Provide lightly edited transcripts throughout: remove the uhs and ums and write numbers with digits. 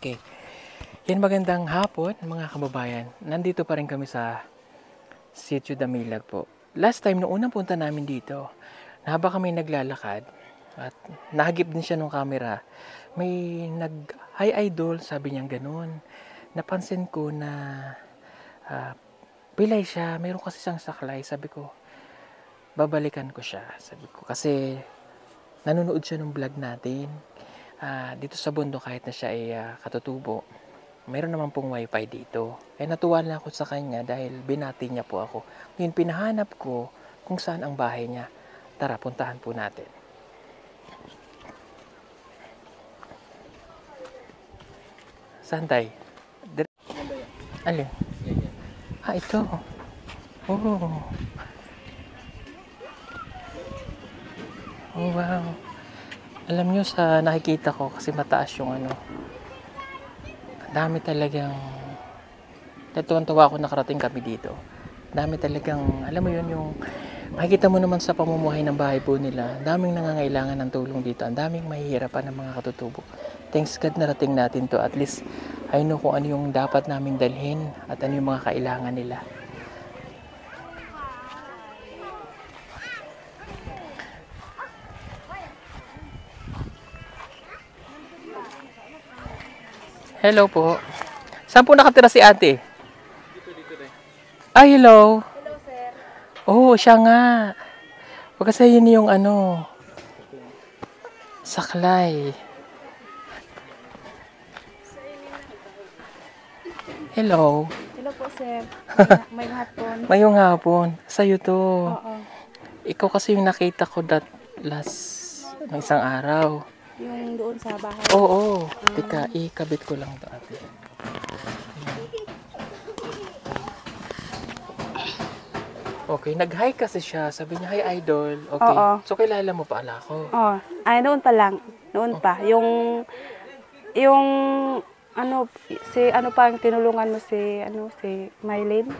Okay. Yan, magandang hapon mga kababayan. Nandito pa rin kami sa Sitio Damilag po. Last time, noong unang punta namin dito, na habang kami naglalakad, at nahagip din siya ng camera, may hi idol, sabi niya ganun. Napansin ko na pilay siya, mayroon kasi siyang saklay. Sabi ko, babalikan ko siya. Sabi ko, kasi nanonood siya ng vlog natin. Dito sa bundok, kahit na siya ay katutubo, mayroon naman pong wifi dito. Natuwa na ako sa kanya dahil binati niya po ako. Ngayon, pinahanap ko kung saan ang bahay niya. Tara, puntahan po natin. Saan tayo? Alin? Ito. Oh. Oh, wow. Alam nyo, sa nakikita ko, kasi mataas yung dami talagang, natuwan-tuwa ako nakarating kami dito. Dami talagang, alam mo yun, yung makikita mo naman sa pamumuhay ng bahay po nila, daming nangangailangan ng tulong dito, ang daming mahihirapan ng mga katutubo. Thanks God narating natin to, at least I know kung ano yung dapat naming dalhin at ano yung mga kailangan nila. Hello po. Saan po nakatira si ate? Dito rin. Hello. Hello, sir. Oh, siya nga. Kasi yun yung saklay. Hello. Hello po, sir. May hapon. Mayong hapon. Sa'yo to. Oo. Ikaw kasi yung nakita ko last ng isang araw. Yung doon sa bahay. Oo. Teka, ikabit ko lang to ate. Okay, nag-hi kasi siya. Sabi niya, hi idol. Okay. Oo. So, kilala mo pala ako. Oh, noon pa lang. Noon pa. Yung pa ang tinulungan mo si Mylene.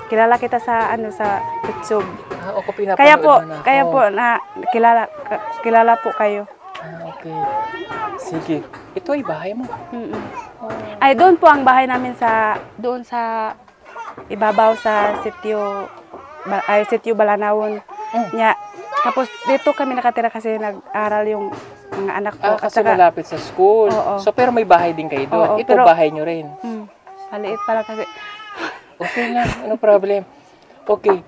Kilala kita sa YouTube. Ako pinapanood mo na ako. Kaya po na kilala po kayo. Okay. Sige. Ito ay bahay mo. Ay, doon po ang bahay namin doon sa ibabaw sa Sitio Balanawon. Nya, tapos dito kami nakatira kasi nag-aral yung mga anak ko. Kasi malapit sa school. Oo. So, pero may bahay din kayo doon. Oo, Ito bahay nyo rin. Maliit pala kasi. Okay lang. Ano problem? Okay.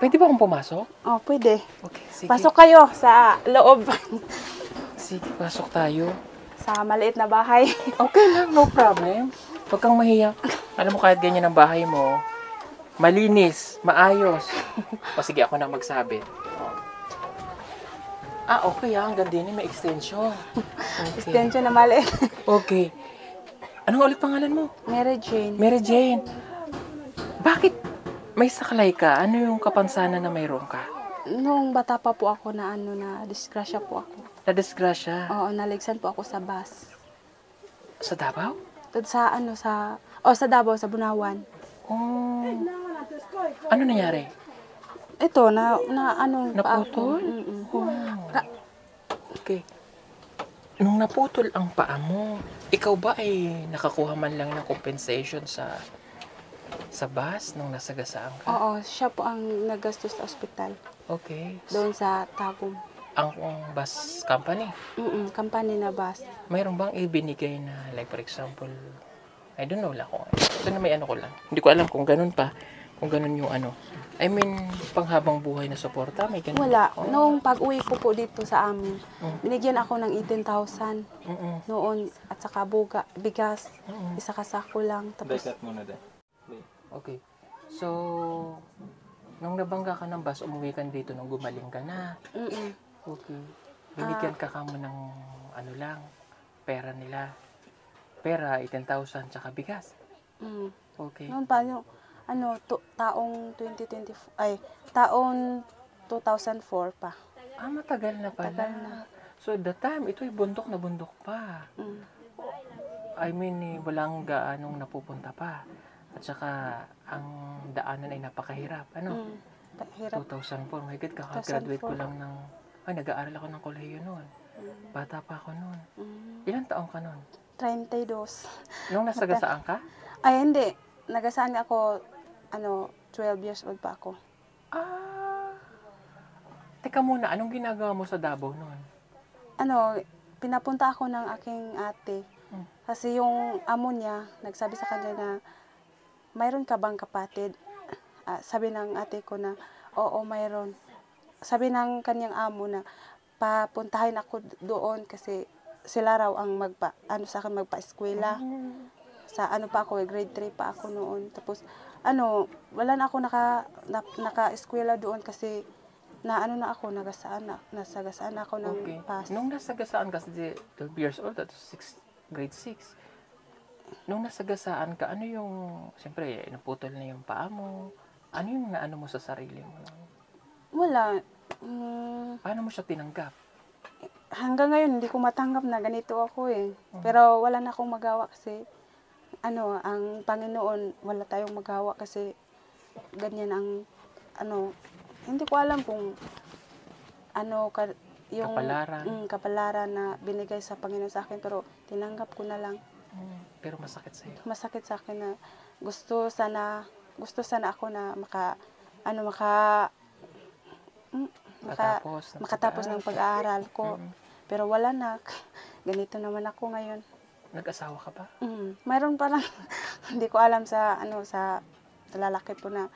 Pwede ba akong pumasok? Oh, pwede. Okay, sige. Pasok kayo sa loob. Sige, pasok tayo. Sa maliit na bahay. Okay lang, no problem. Huwag kang mahiya. Alam mo, kahit ganyan ang bahay mo, malinis, maayos. O sige, ako na magsabi. Okay, hanggang din may extension. Okay. Extension na maliit. Okay. Anong ulit pangalan mo? Mary Jane. Mary Jane. Bakit may saklay ka? Ano yung kapansanan na mayroon ka? Nung bata pa po ako na disgrasya po ako. Na-disgrasya? Oo, naligsan po ako sa bus. Sa Davao? Sa Davao, sa Bunawan. Oh. Ano nangyari? Ito, pa ako. Naputol? Okay. Nung naputol ang paa mo, ikaw ba ay nakakuha man lang ng compensation sa bus nung nasagasaan ka? Oo, siya po ang naggastos sa ospital. Okay. Doon sa Tagum. Ang bus company? Company na bus. Mayroon bang ibinigay na, like for example, I don't know lang kung ito na may ko lang. Hindi ko alam kung ganun pa. Kung ganun yung I mean, panghabang buhay na suporta, may ganun. Wala. Noong pag-uwi ko po dito sa amin, binigyan ako ng 18,000 noon at saka bigas, isa kasako lang. Tapos, Okay. So, nung nabangga ka ng bus, umuwi ka dito nung gumaling ka na. Okay. Binigyan ka mo ng pera nila. Pera, 18,000, tsaka bigas. Okay. noon pa yung taong 2004 pa. Matagal na pala. Matagal na. So, at that time, ito ay bundok na bundok pa. I mean, walang gaanong napupunta pa. At saka, ang daanan ay napakahirap. Hirap. 2004. My God, kakagraduate ko lang nag-aaral ako ng kolehiyo noon. Bata pa ako noon. Ilang taong ka noon? 32. Nung nasagasaan ka? Ay, hindi. Nagasaan ako, 12 years old pa ako. Ah. Teka muna, anong ginagawa mo sa Davao noon? Pinapunta ako ng aking ate. Kasi yung amo niya, nagsabi sa kanya na, mayroon ka bang kapatid? Sabi ng ate ko na, oo, mayroon. Sabi ng kanyang amo na, papuntahin ako doon kasi sila raw ang sa akin magpa-eskwela. Sa pa ako, grade 3 pa ako noon. Tapos, wala na ako naka-eskwela doon kasi nasagasaan ako ng pass. Nung nasagasaan ka, kasi 12 years old, at grade 6. Nung nasagasaan ka, ano yung, siyempre, naputol na yung paa mo. Ano yung naano mo sa sarili mo? Wala. Paano mo siya tinanggap? Hanggang ngayon, hindi ko matanggap na ganito ako eh. Pero wala na akong magawa kasi, ang Panginoon, wala tayong magawa kasi ganyan ang, hindi ko alam kung yung kapalaran na binigay sa Panginoon sa akin, pero tinanggap ko na lang. Pero masakit sa'yo. Masakit sa akin na gusto sana ako na makatapos ng pag-aaral ko. Pero wala na. Ganito naman ako ngayon. Nag-asawa ka ba? Mayroon pa lang. Hindi ko alam sa lalaki po na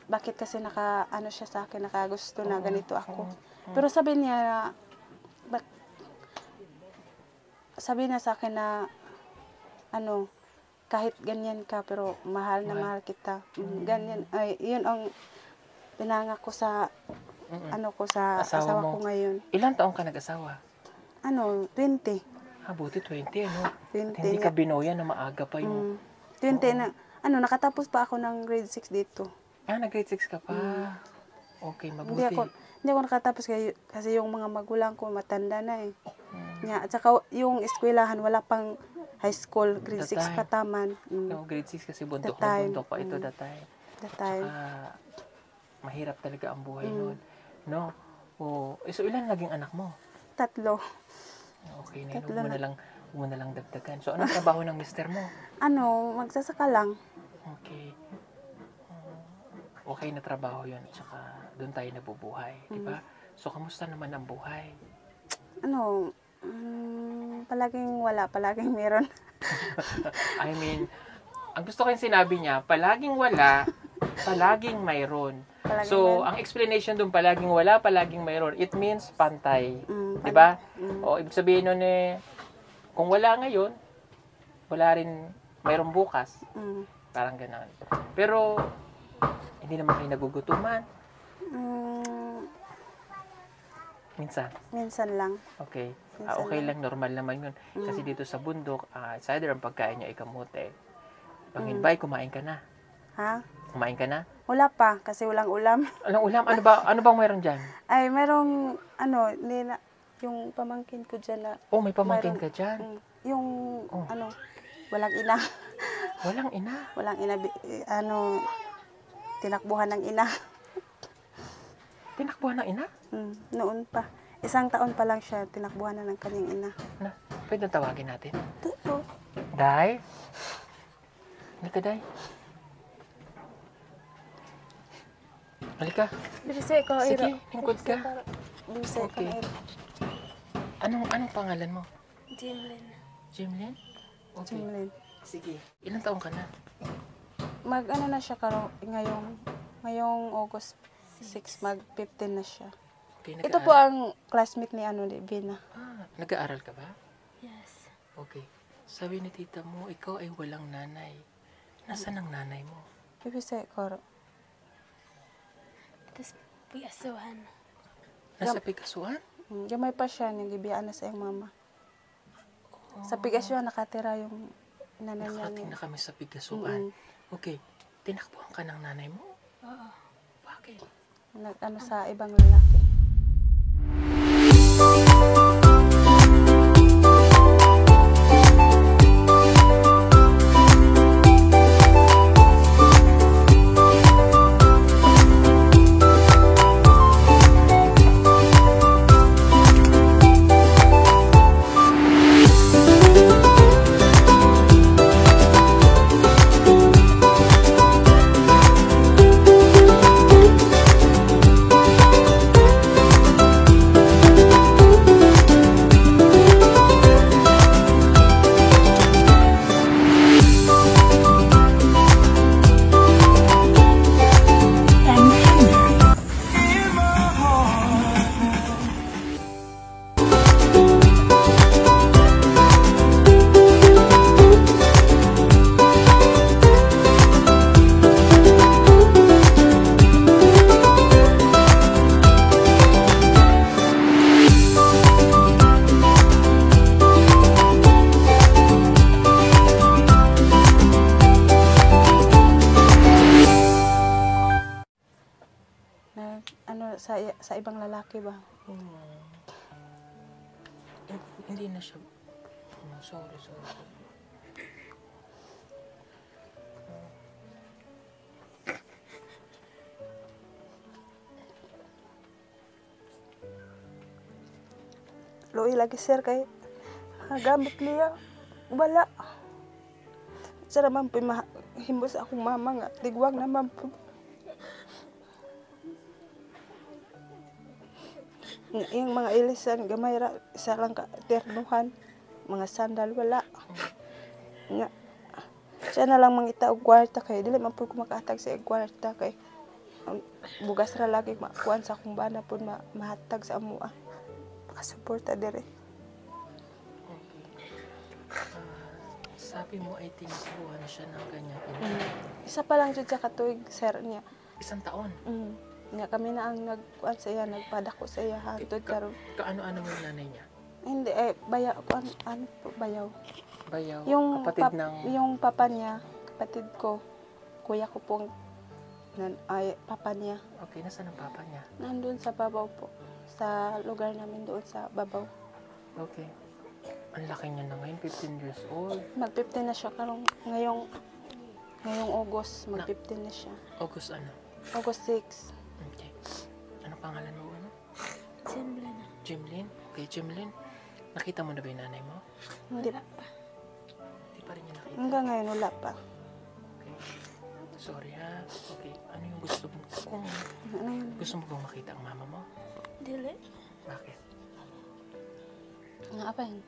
bakit kasi siya sa akin, nakagusto na ganito ako. Pero sabi niya sa akin na kahit ganyan ka pero mahal na mahal kita. Ganyan. Ay, yun ang pinangako sa sa asawa ko ngayon. Ilang taong ka nag-asawa? 20. Buti 20, 20 hindi ka binoya na maaga pa yung... 20 na, nakatapos pa ako ng grade 6 dito. Nag-grade 6 ka pa. Okay, mabuti. Hindi ako nakatapos kasi yung mga magulang ko matanda na eh. At saka yung eskwelahan, wala pang high school, grade 6 pa taman. Grade 6 kasi bundok na bundok pa ito that time. Saka, mahirap talaga ang buhay noon. No? So ilan naging anak mo? 3. Okay na yun. Huwag mo na lang dagdagan. So anong trabaho ng mister mo? Magsasaka lang. Okay. Okay na trabaho yun. Tsaka doon tayo nabubuhay. Diba? So kamusta naman ang buhay? Palaging wala, palaging meron. I mean, ang gusto ko yung sinabi niya, palaging wala, palaging mayroon. So, ang explanation doon, palaging wala, palaging mayroon, it means pantay. Diba? O, ibig sabihin nun kung wala ngayon, wala rin mayroon bukas. Parang gano'n. Pero, hindi naman kayo nagugutuman. Minsan lang. Okay. Okay lang, normal naman yun. Kasi dito sa bundok, it's either ang pagkain nyo ay kamote. Panginbay, kumain ka na. Ha? Kumain ka na? Wala pa, kasi walang ulam. Walang ulam? Ano bang mayroon dyan? Ay, merong, yung pamangkin ko dyan na... May pamangkin ka dyan? Yung, walang ina. Walang ina? Walang ina, tinakbuhan ng ina. Tinakbuhan ng ina? Noon pa. 1 taon pa lang siya, tinakbuhan na ng kanyang ina. Pwede tawagin natin? Oo. Day? Halika, Day. Halika. Bilisay ko, Sige, lingkod ka. Bilisay Okay. ka, Ira. Anong pangalan mo? Jimlin. Jimlin? Okay. Jimlin. Sige. Ilang taong ka na? Na siya ngayong August 6, mag-15 na siya. Okay, Ito po ang classmate ni Vina. Nag-aaral ka ba? Yes. Okay. Sabi ni tita mo, ikaw ay walang nanay. Nasaan ang nanay mo? Bilisay ko. Tapos pigasuhan. Nasa Pigasuan? Gamay pa siya, nagibiyaan na sa iyong mama. Sa Pigasuan, nakatira yung nanay niya. Nakating na kami sa Pigasuan. Okay. Tinakbuhan ka ng nanay mo? Oo. Bakit? Sa ibang lalaki. sa ibang lalaki ba? Hindi na siya. Sorry. Luoy lagi sir kay gamit niya wala. Sa naman po himbos akong mama nga tigwang naman po. Yung mga ilisan gamay ra isa lang ka ternuhan, mga sandal wala. Nga siya na lang mangita og kwarta kay dili man po ko makahatag sa kwarta kay bugas ra lagi makuan sa akong bana po mahatag sa amoa. Makasuporta dire. Sabi mo ay tinasuhan siya ng kanyang Isa pa lang jud sa katuig sir niya. 1 taon. Nga kami na ang nagkuan sa iya, nagpadako sa iya hangtod karon. Kaano-ano mo yung nanay niya? Hindi bayaw ano po bayaw. Bayaw, Yung kapatid ng... yung papa niya, kapatid ko. Kuya ko pong papa niya. Okay, nasaan ang papa niya? Nandun sa babaw po. Sa lugar namin doon sa babaw. Okay. Ang laki niya na ngayon, 15 years old. Mag-15 na siya ngayong August, mag-15 na siya. August ano? August 6. Okay. Ano pangalan mo? Ano? Jimlin. Jimlin? Okay, Jimlin. Nakita mo na ba yung nanay mo? Hindi Hindi pa rin niya nakita. hanggang ngayon wala pa. Okay. Sorry ha. Okay. Ano yung gusto mo? Kung Ano yun? gusto mo bang makita ang mama mo? Dili. Bakit? Nga apa yun?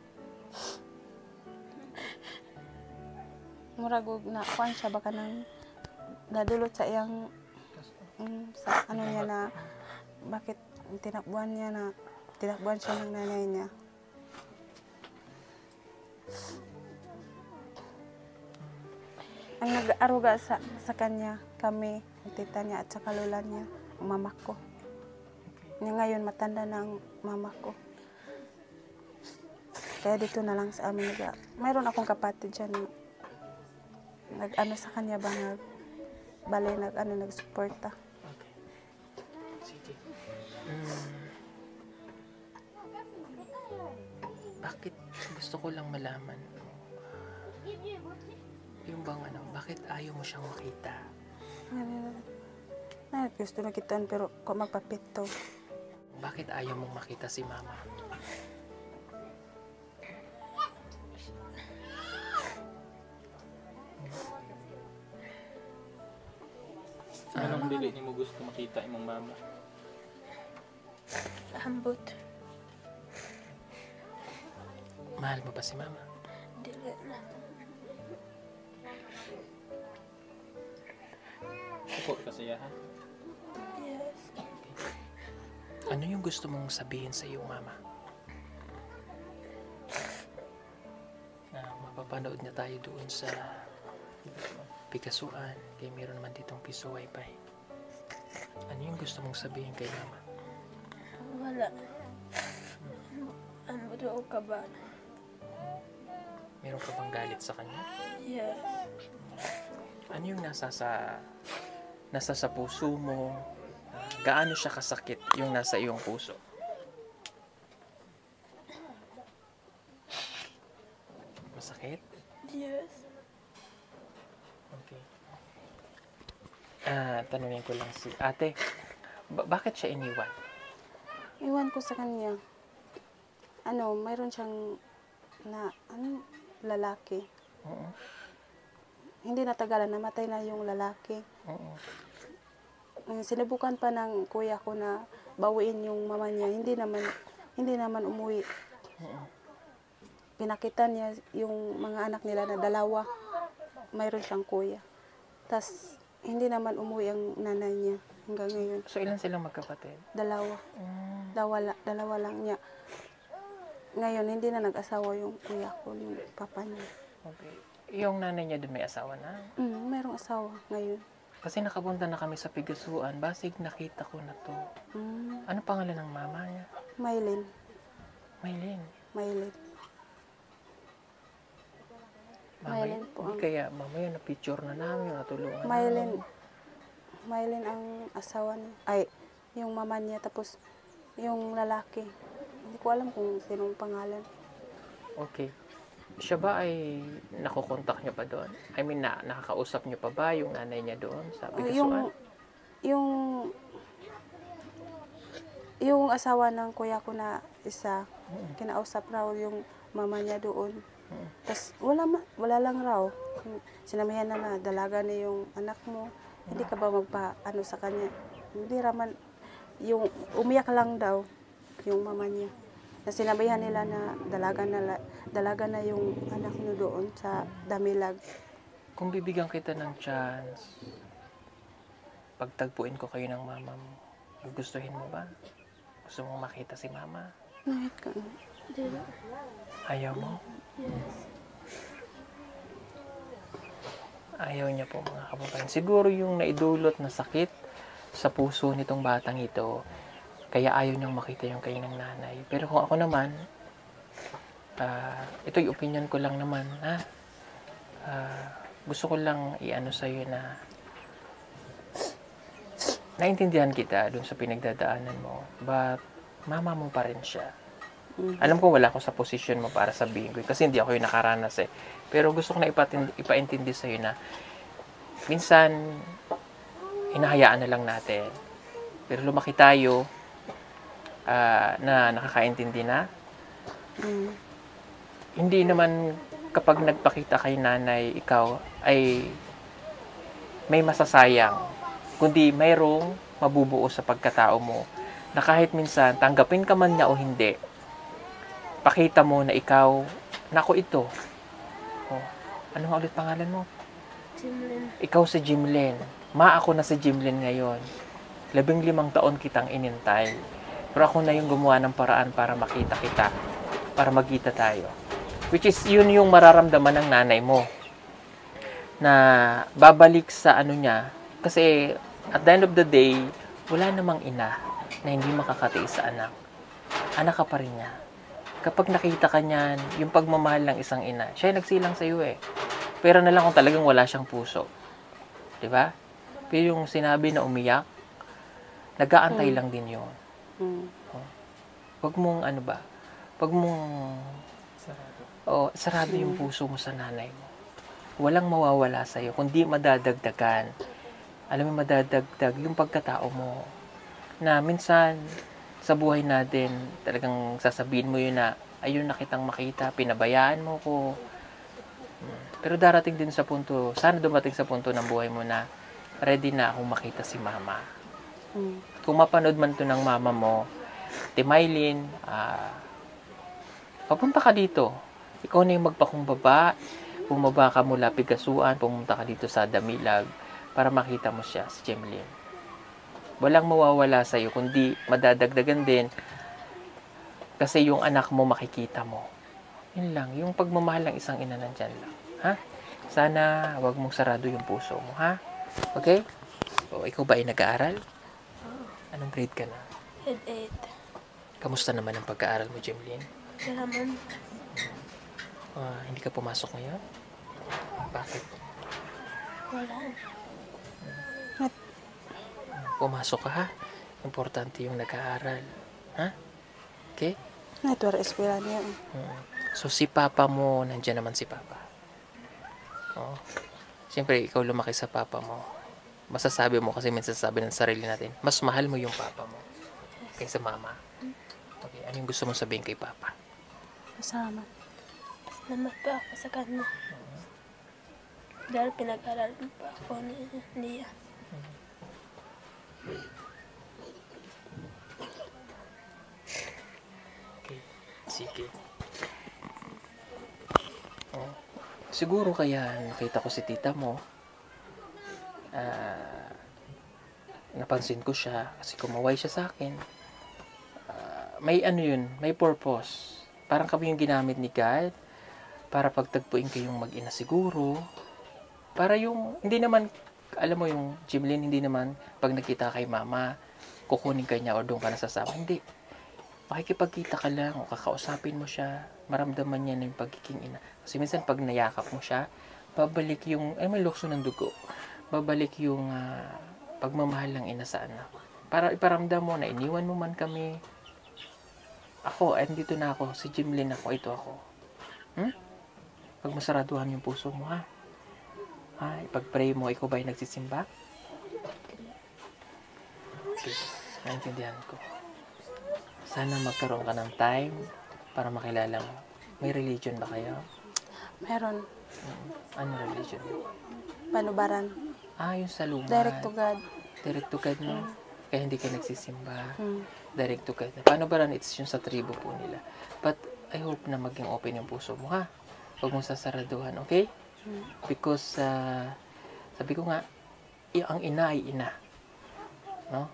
Murag na kuan siya baka nang dadulot sa iyang sa ano niya na bakit tinakbuhan siya ng nanay niya. Ang nag-aruga sa kanya kami, ang tita niya at saka lola niya, ang mama ko. Niya ngayon matanda na ang mama ko. Kaya dito na lang sa amin mayroon akong kapatid dyan nag-ano sa kanya ba nagsuporta. Okay. Sige. Bakit gusto ko lang malaman yung bang bakit ayaw mo siyang makita? Gusto na kitaan pero kung magpapito. Bakit ayaw mong makita si mama? Anong dili ni mo gusto makita imong mama? Hambot. Mahal mo ba si mama? Dili na. Support ka siya ha? Yes. Ano yung gusto mong sabihin sa iyong mama? Na mapapanood niya tayo doon sa Pikasuan, kaya meron naman ditong piso wifi. Ano yung gusto mong sabihin kay mama? Wala. Ano daw ka ba? Meron ka bang galit sa kanya? Yes. Ano yung nasa sa puso mo? Gaano siya kasakit yung nasa iyong puso? Masakit? Yes. Okay. Tanungin ko lang si ate, bakit siya iniwan? Iwan ko sa kanya. Mayroon siyang lalaki. Oo. Hindi natagalan, namatay na yung lalaki. Oo. Sinubukan pa ng kuya ko na bawiin yung mama niya. Hindi naman umuwi. Oo. Pinakita niya yung mga anak nila na 2. Mayroon siyang kuya. Tas hindi naman umuwi ang nanay niya hanggang ngayon. So ilan silang magkapatid? 2. Dalawa lang niya. Ngayon, hindi na nag-asawa yung kuya ko, yung papa niya. Okay. Yung nanay niya doon may asawa na? Mayroong asawa ngayon. Kasi nakapunta na kami sa Pigasuan, basig nakita ko na to. Ano pangalan ng mama niya? Maylin. Maylin. Maylin. Maylin po ang... Kaya mamaya na-picture na namin, natulungan Maylin ang asawa niya. Ay, yung mama niya, tapos yung lalaki. Hindi ko alam kung sinong pangalan. Okay. Siya ba ay nakokontak niyo pa doon? I mean, nakakausap niyo pa ba yung nanay niya doon sa Bigasuan? Yung yung asawa ng kuya ko na isa, kinausap raw yung mama niya doon. Tapos wala lang raw. Sinamihan na dalaga na yung anak mo. Hindi ka ba magpa-ano sa kanya? Hindi raman, yung umiyak lang daw yung mama niya. Na sinabihan nila na dalaga na yung anak niyo doon sa Damilag. Kung bibigyan kita ng chance, pagtagpuin ko kayo ng mama mo, gustuhin mo ba? Gusto mong makita si mama? Nakit ka. Di ba? Ayaw mo? Yes. Ayaw niya po mga kababayan. Siguro yung naidulot na sakit sa puso nitong batang ito, kaya ayaw niyang makita yung kayo ng nanay. Pero kung ako naman, ito'y opinion ko lang naman, ha? Gusto ko lang i-ano sa'yo na naintindihan kita dun sa pinagdadaanan mo, but mama mo pa rin siya. Alam ko wala ako sa posisyon mo para sabihin ko, kasi hindi ako yung nakaranas eh. Pero gusto ko na ipaintindi sa'yo na minsan, hinahayaan na lang natin. Pero lumaki tayo na nakakaintindi na. Hindi naman kapag nagpakita kay nanay, ikaw ay may masasayang, kundi mayroong mabubuo sa pagkatao mo na kahit minsan tanggapin ka man niya o hindi, pakita mo na ikaw, nako ito. Oh, ano nga ulit pangalan mo? Jimlin. Ikaw si Jimlin. Ako na si Jimlin ngayon. 15 taon kitang inintay. Pero ako na yung gumawa ng paraan para makita kita. Para magkita tayo. Which is, yun yung mararamdaman ng nanay mo. Na babalik sa ano niya. Kasi, at the end of the day, wala namang ina na hindi makakatiis sa anak. Anak ka pa rin niya. Kapag nakita ka niyan, yung pagmamahal ng isang ina, siya yung nagsilang sa iyo eh. Pero na lang kung talagang wala siyang puso. 'Di ba? Pero yung sinabi na umiyak, nag-aantay lang din yun. Wag mong ano ba? Wag mong sarado yung puso mo sa nanay mo. Walang mawawala sa iyo, kundi madadagdagan. Alam mo, madadagdag yung pagkatao mo. Na minsan, sa buhay natin, talagang sasabihin mo yun na, ayun na kitang makita, pinabayaan mo ko. Pero darating din sa punto, sana dumating sa punto ng buhay mo na ready na akong makita si mama. Kung mapanood man to ng mama mo, Timaylin, papunta ka dito. Ikaw na yung magpakumbaba, bumaba ka mula Bigasuan, pumunta ka dito sa Damilag para makita mo siya, si Jemlyn. Walang mawawala sa iyo, kundi madadagdagan din kasi yung anak mo makikita mo. Yun lang, yung pagmamahal ng isang ina nandyan lang. Ha? Sana wag mong sarado yung puso mo, ha? Okay? O, ikaw ba ay nag-aaral? Anong grade ka na? Head 8. Kamusta naman ang pag-aaral mo, Jemlyn? Salaman. Hindi ka pumasok ngayon? Bakit? Wala. Pumasok ka, ha? Importante yung nag-aaral. Ha? Okay? Network eskwela niya. So, si papa mo, nandiyan naman si papa. Oh. Siyempre, ikaw lumaki sa papa mo. Masasabi mo kasi minsan sabi ng sarili natin, mas mahal mo yung papa mo kaysa mama. Okay, ano yung gusto mong sabihin kay papa? Salamat. Salamat pa ako sa kanya. Dahil pinag-aralan pa ako niya. Okay, sige. Oh. Siguro kaya nakita ko si tita mo, napansin ko siya kasi kumaway siya sa akin. May ano yun, may purpose. Parang kami yung ginamit ni God para pagtagpuin kayong mag-ina siguro. Para yung, hindi naman, alam mo yung Jimlyn, hindi naman pag nakita kay mama, kukunin ka niya o doon ka nasasama. Hindi. Makikipagkita ka lang o kakausapin mo siya, maramdaman niya na yung pagiging ina. Kasi minsan pag nayakap mo siya, babalik yung, may lukso ng dugo, babalik yung pagmamahal ng ina sa anak. para iparamdam mo na iniwan mo man kami. Ako, andito na ako. Si Jimlyn ako. Ito ako. Pag masaraduhan yung puso mo, ha? Ipag-pray mo. Ikaw ba ay nagsisimba? Okay. Naintindihan ko. Sana magkaroon ka ng time para makilala mo. May religion ba kayo? Meron. Ano religion? Panubaran. Yung salungan. Direct to God. Direct to God, no? Kaya hindi ka nagsisimba. Mm. Direct to God. Paano ba rin? It's yung sa tribo po nila. But I hope na maging open yung puso mo, ha? Huwag mong sasaraduhan, okay? Because, sabi ko nga, ang ina ay ina. No?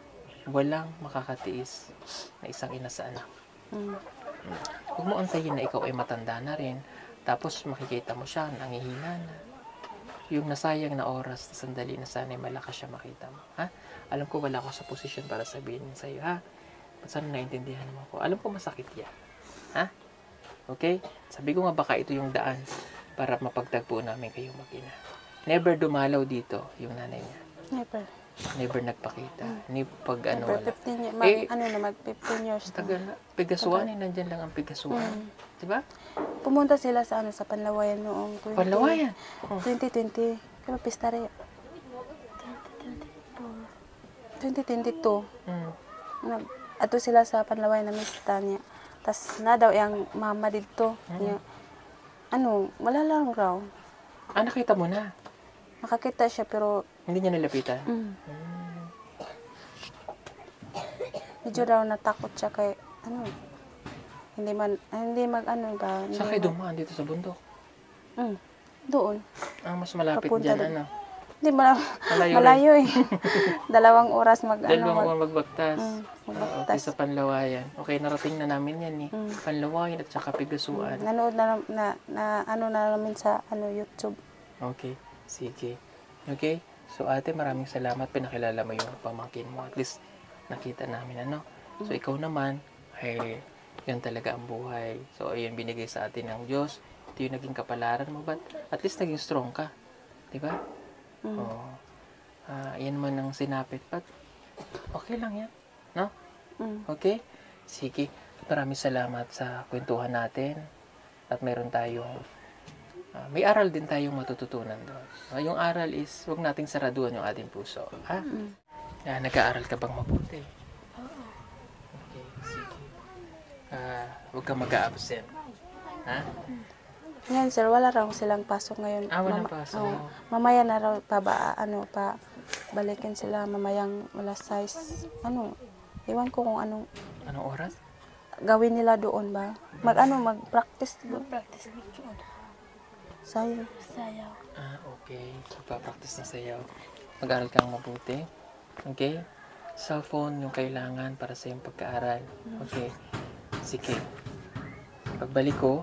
Walang makakatiis na isang ina sa anak. Huwag mo antayin na ikaw ay matanda na rin. Tapos makikita mo siya, nangihina na. Yung nasayang na oras, sandali na sana ay malakas siya makita mo. Ha? Alam ko wala ako sa posisyon para sabihin sa iyo, ha? But sana naintindihan mo ako. Alam ko masakit yan. Ha? Okay? Sabi ko nga baka ito yung daan para mapagtagpo namin kayo mag-ina. Never dumalaw dito yung nanay niya. Never. Never nagpakita. Ni pag ano Never. wala. 15 years. Mag 15 years na. Tagal na. Pigasuan eh. Nandyan lang ang pigasuan. Diba? Pumunta sila sa Panlawayan noong Panlawayan. 2020. Kaya pista rin. 2022. Ato sila sa Panlawayan na mista niya. Tas na daw yung mama dito. Niya. Wala lang raw. Nakita mo na. Nakakita siya pero Hindi niya nilapitan. medyo daw natakot siya kay hindi ba Saan kayo dumaan dito sa bundok? doon. Mas malapit Papunta dyan, doon. ano? Hindi Malayo malayo eh. 2 oras Dalawang magbagtas. magbagtas. Okay, sa Panlawayan. Okay, narating na namin yan eh. Panlawayan at saka Pigasuan. Nanood na namin sa YouTube. Okay, sige. Okay, so ate, maraming salamat. Pinakilala mo yung pamangkin mo. At least, nakita namin, ano? So, ikaw naman, ay, yun talaga ang buhay. So, ayun, binigay sa atin ng Diyos. Ito yung naging kapalaran mo. But, at least, naging strong ka. Diba? Oo. Yan man ang sinapit. But, okay lang yan. No? Okay? Sige. Maraming salamat sa kwentuhan natin. At meron tayong may aral din tayong matututunan doon. Yung aral is, huwag nating saraduhan yung ating puso. Ha? Nag-aaral ka bang mabuti? Oo. Okay, sige. Huwag kang mag-a-absent. Ha? Ngayon sir, wala raw silang pasok ngayon. Walang pasok. Mamaya na raw balikin sila mamayang alas 6. Iwan ko kung anong Anong oras? gawin nila doon ba. Mag-practice doon. Practice video. Sayo. Sayaw. Okay. Magpa-practice na sayaw. Mag-aaral kang mabuti. Okay? Cellphone yung kailangan para sa iyong pagkaaral. Okay? Sige. Pagbalik ko,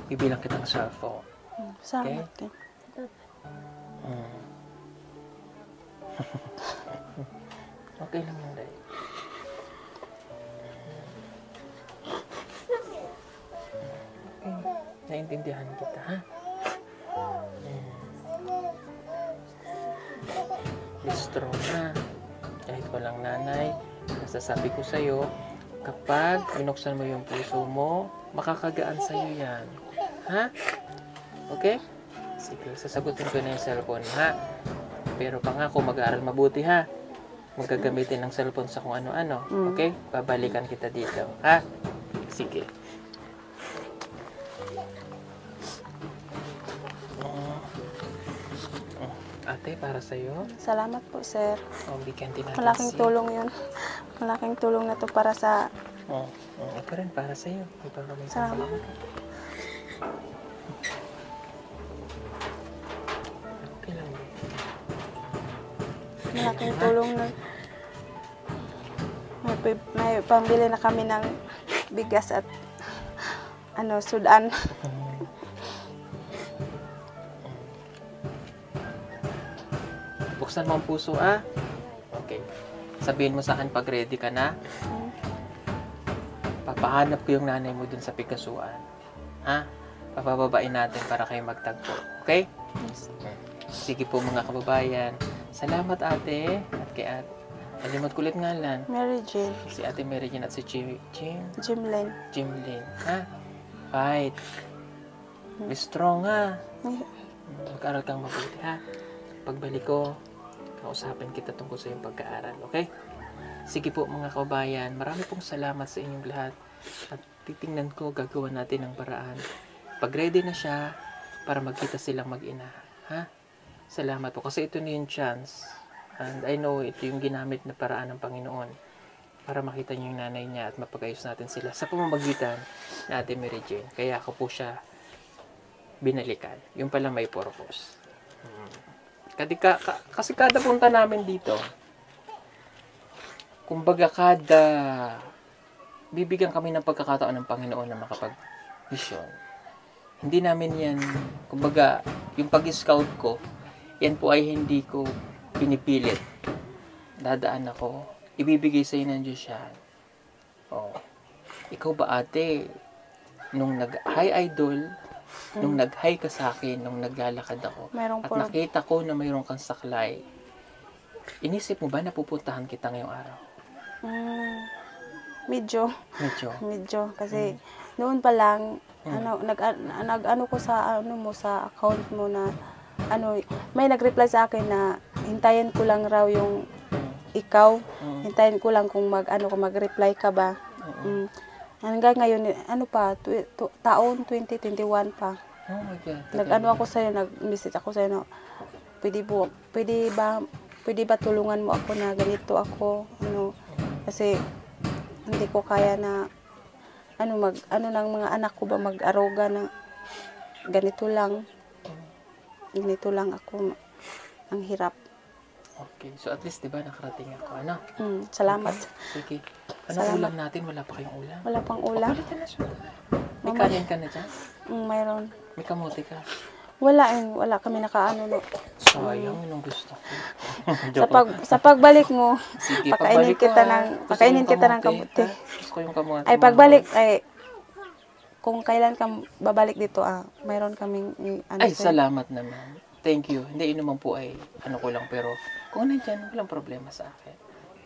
bibilang kitang cellphone. Salamat ka. Okay lang yun, Day. Naintindihan kita, ha? Be strong, ha? Kahit walang nanay, nasasabi ko sa'yo, kapag binuksan mo yung puso mo, makakagaan sa'yo yan. Ha? Okay? Sige, sasagutin ko na yung cellphone, ha? Pero pangako, mag-aaral mabuti, ha? Magagamitin ng cellphone sa kung ano-ano. Okay? Babalikan kita dito, ha? Sige. Ate, para sa'yo, Salamat po sir. bigyan din natin Malaking tulong yun. Malaking tulong na to para sa ito rin, para sa'yo. Ito kami Salamat. Okay lang. malaking tulong na may pambili na kami ng bigas at sudan. Buksan mo ang puso, ah. Okay. Sabihin mo sa akin pag ready ka na. Papahanap ko yung nanay mo dun sa Pigasuan. Ha? Papababain natin para kayo magtagpo. Okay? Sige po mga kababayan. Salamat ate at kay Alimot kulit ngalan. Mary Jane. Si Ate Mary Jane at si Jimlen. Jimlyn. Ha? Fight. Be strong, ha? Mag-aral kang mabuti, ha? Pagbalik ko, kausapin kita tungkol sa iyong pag-aaral, okay? Sige po mga kabayan, marami pong salamat sa inyong lahat. At titingnan ko, gagawa natin ng paraan. Pag ready na siya, para magkita silang mag-ina. Ha? Salamat po. Kasi ito na yung chance. And I know ito yung ginamit na paraan ng Panginoon para makita niyo yung nanay niya at mapag-ayos natin sila sa pamamagitan ni Ate Mary Jane. Kaya ako po siya binalikan. Yung pala may purpose. Kasi kada punta namin dito, kumbaga bibigyan kami ng pagkakataon ng Panginoon na makapag-mission. Hindi namin yan, kumbaga, yung pag-scout ko, yan po ay hindi ko pinipilit. Dadaan ako, ibibigay sa ng Diyos yan. Oh. Ikaw ba ate, nung nag-hi idol, nung nag-hi ka sa akin, nung naglalakad ako, Mayroong at po. nakita ko na mayroon kang saklay, inisip mo ba na pupuntahan kita ngayong araw? Medyo. Medyo. Kasi noon pa lang, nag-ano ko sa sa account mo na may nag-reply sa akin na hintayin ko lang raw yung ikaw. Hintayin ko lang kung mag-reply ka ba. Hanggang ngayon, taon 2021 pa. Oh my God. Ako sa'yo, nag-message ako sa'yo na pwede ba tulungan mo ako na ganito ako, kasi hindi ko kaya na ng mga anak ko ba mag-aruga na ganito lang ako, ang hirap. Okay, so at least 'di ba nakarating ako, ano? Salamat. Okay. Sige. Anong Salamat. ulam natin? Wala pa kayong ulam? Wala pang ulam. May kanin ka na dyan? Mayroon. May kamote ka? Wala kami nakaano. Sayang, yun ang gusto ko. Sa pagbalik mo, Sige, pakainin pagbalik kita ko, ng Gusto ko yung kamote. Gusto ko yung kamote. Ay pagbalik kung kailan ka babalik dito, mayroon kaming Ay, sa'yo. salamat naman. Thank you. Hindi, yun naman po ay ko lang, pero kung nandyan, walang problema sa akin.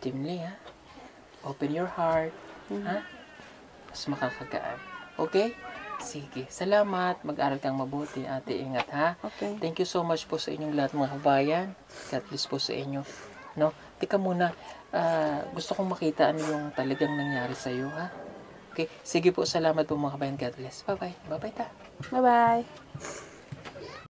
Jimly, ha? Open your heart. Ha? Mas makakagaan. Okay? Sige. Salamat. Mag-aral kang mabuti. Ate, ingat, ha? Okay. Thank you so much po sa inyong lahat, mga kabayan. God bless po sa inyo. No? Tika muna. Gusto kong makita ano yung talagang nangyari sa iyo, ha? Okay? Sige po. Salamat po, mga kabayan. God bless. Bye-bye. Bye-bye ta. Bye-bye.